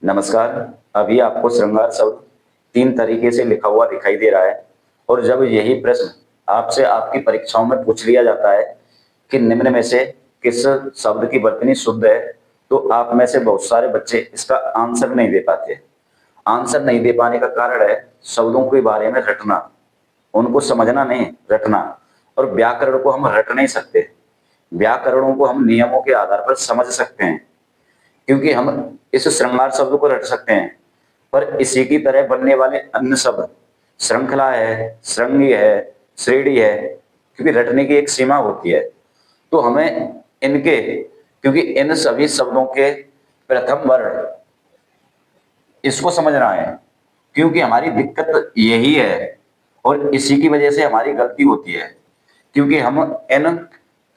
नमस्कार। अभी आपको श्रृंगार शब्द 3 तरीके से लिखा हुआ दिखाई दे रहा है और जब यही प्रश्न आपसे आपकी परीक्षाओं में पूछ लिया जाता है कि निम्न में से किस शब्द की वर्तनी शुद्ध है, तो आप में से बहुत सारे बच्चे इसका आंसर नहीं दे पाते। आंसर नहीं दे पाने का कारण है शब्दों के बारे में रटना, उनको समझना नहीं, रटना। और व्याकरण को हम रट नहीं सकते। व्याकरणों को हम नियमों के आधार पर समझ सकते हैं, क्योंकि हम इस श्रृंगार शब्द को रट सकते हैं। पर इसी की तरह बनने वाले अन्य शब्द श्रृंखला है, श्रृंगी है, श्रेणी है, क्योंकि रटने की एक सीमा होती है। तो हमें इनके, क्योंकि इन सभी शब्दों के प्रथम वर्ण इसको समझना है, क्योंकि हमारी दिक्कत यही है और इसी की वजह से हमारी गलती होती है, क्योंकि हम इन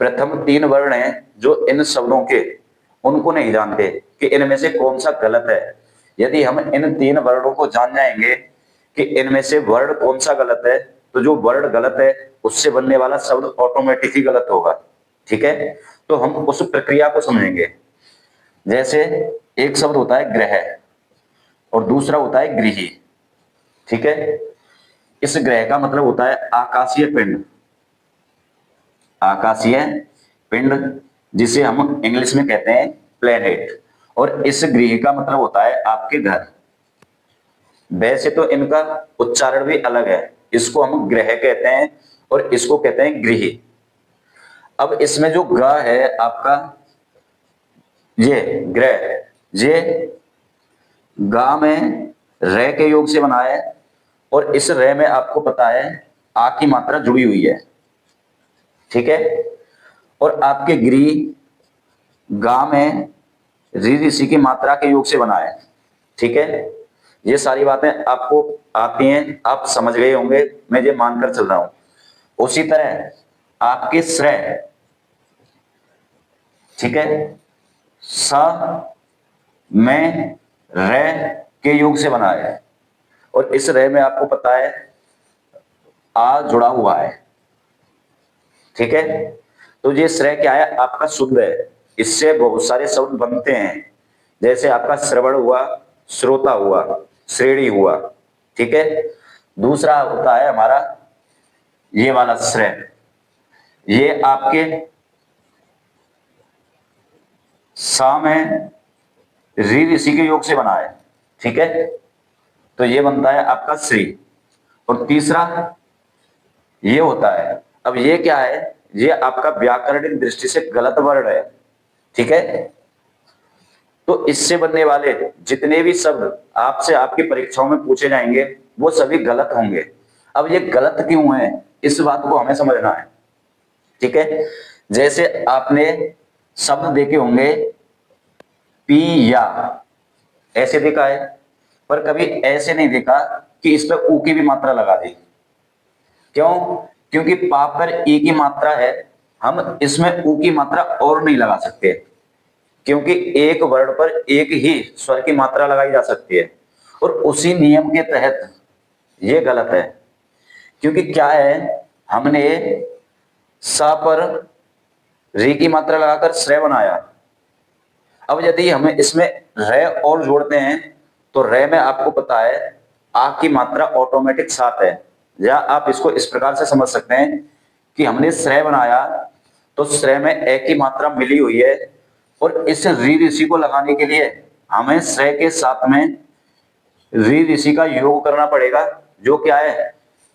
प्रथम 3 वर्ण हैं जो इन शब्दों के, उनको नहीं जानते कि इनमें से कौन सा गलत है। यदि हम इन 3 वर्णों को जान जाएंगे कि इनमें से वर्ण कौन सा गलत है, तो जो वर्ण गलत है उससे बनने वाला शब्द ऑटोमेटिक ही गलत होगा। ठीक है, तो हम उस प्रक्रिया को समझेंगे। जैसे एक शब्द होता है ग्रह और दूसरा होता है गृही। ठीक है, इस ग्रह का मतलब होता है आकाशीय पिंड, आकाशीय पिंड जिसे हम इंग्लिश में कहते हैं प्लेनेट। और इस गृह का मतलब होता है आपके घर। वैसे तो इनका उच्चारण भी अलग है, इसको हम ग्रह कहते हैं और इसको कहते हैं गृह। अब इसमें जो ग है आपका, ये ग्रह, ये गा में रे के योग से बना है और इस रे में आपको पता है आ की मात्रा जुड़ी हुई है। ठीक है, और आपके गृह गा में री ऋषि की मात्रा के योग से बना है। ठीक है, ये सारी बातें आपको आती हैं, आप समझ गए होंगे, मैं ये मानकर चल रहा हूं। उसी तरह आपके श्रेय, ठीक है, स में रे के योग से बना है और इस रे में आपको पता है आ जुड़ा हुआ है। ठीक है, तो ये श्रेय क्या है आपका शुद्ध है। इससे बहुत सारे शब्द बनते हैं, जैसे आपका श्रवण हुआ, श्रोता हुआ, श्रेणी हुआ। ठीक है, दूसरा होता है हमारा ये वाला श्रेय, ये आपके सा में री ऋषि के योग से बना है। ठीक है, तो ये बनता है आपका श्री। और तीसरा ये होता है, अब ये क्या है, ये आपका व्याकरणिक दृष्टि से गलत वर्ण है। ठीक है, तो इससे बनने वाले जितने भी शब्द आपसे आपकी परीक्षाओं में पूछे जाएंगे वो सभी गलत होंगे। अब ये गलत क्यों है, इस बात को हमें समझना है। ठीक है, जैसे आपने शब्द देखे होंगे पी या, ऐसे देखा है, पर कभी ऐसे नहीं देखा कि इस पर ऊ की भी मात्रा लगा दी। क्यों? क्योंकि पा पर ई की मात्रा है, हम इसमें ऊ की मात्रा और नहीं लगा सकते, क्योंकि एक वर्ण पर एक ही स्वर की मात्रा लगाई जा सकती है। और उसी नियम के तहत ये गलत है, क्योंकि क्या है, हमने सा पर री की मात्रा लगाकर श्रेय बनाया। अब यदि हम इसमें रे और जोड़ते हैं तो रे में आपको पता है आ की मात्रा ऑटोमेटिक 7 है। या आप इसको इस प्रकार से समझ सकते हैं कि हमने श्रेय बनाया तो श्रेय में ए की मात्रा मिली हुई है और इस री ऋषि को लगाने के लिए हमें श्रेय के साथ में री ऋषि का योग करना पड़ेगा, जो क्या है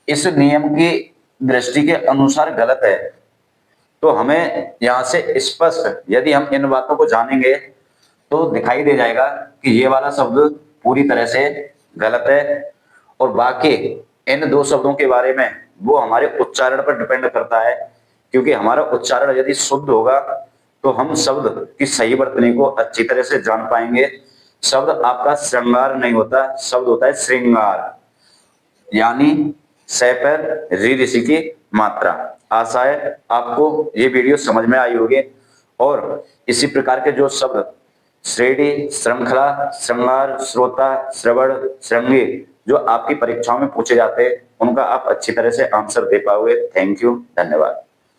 इस नियम की दृष्टि के अनुसार गलत है। तो हमें यहां से स्पष्ट, यदि हम इन बातों को जानेंगे तो दिखाई दे जाएगा कि ये वाला शब्द पूरी तरह से गलत है। और बाकी इन 2 शब्दों के बारे में वो हमारे उच्चारण पर डिपेंड करता है, क्योंकि हमारा उच्चारण यदि शुद्ध होगा तो हम शब्द की सही वर्तनी को अच्छी तरह से जान पाएंगे। शब्द आपका श्रृंगार नहीं होता, शब्द होता है श्रृंगार, यानी स पर री ऋषि की मात्रा। आशा है आपको ये वीडियो समझ में आई होगी और इसी प्रकार के जो शब्द श्रेणी, श्रृंखला, श्रृंगार, श्रोता, श्रवण, श्रृंगी जो आपकी परीक्षाओं में पूछे जाते हैं उनका आप अच्छी तरह से आंसर दे पाओगे। थैंक यू, धन्यवाद।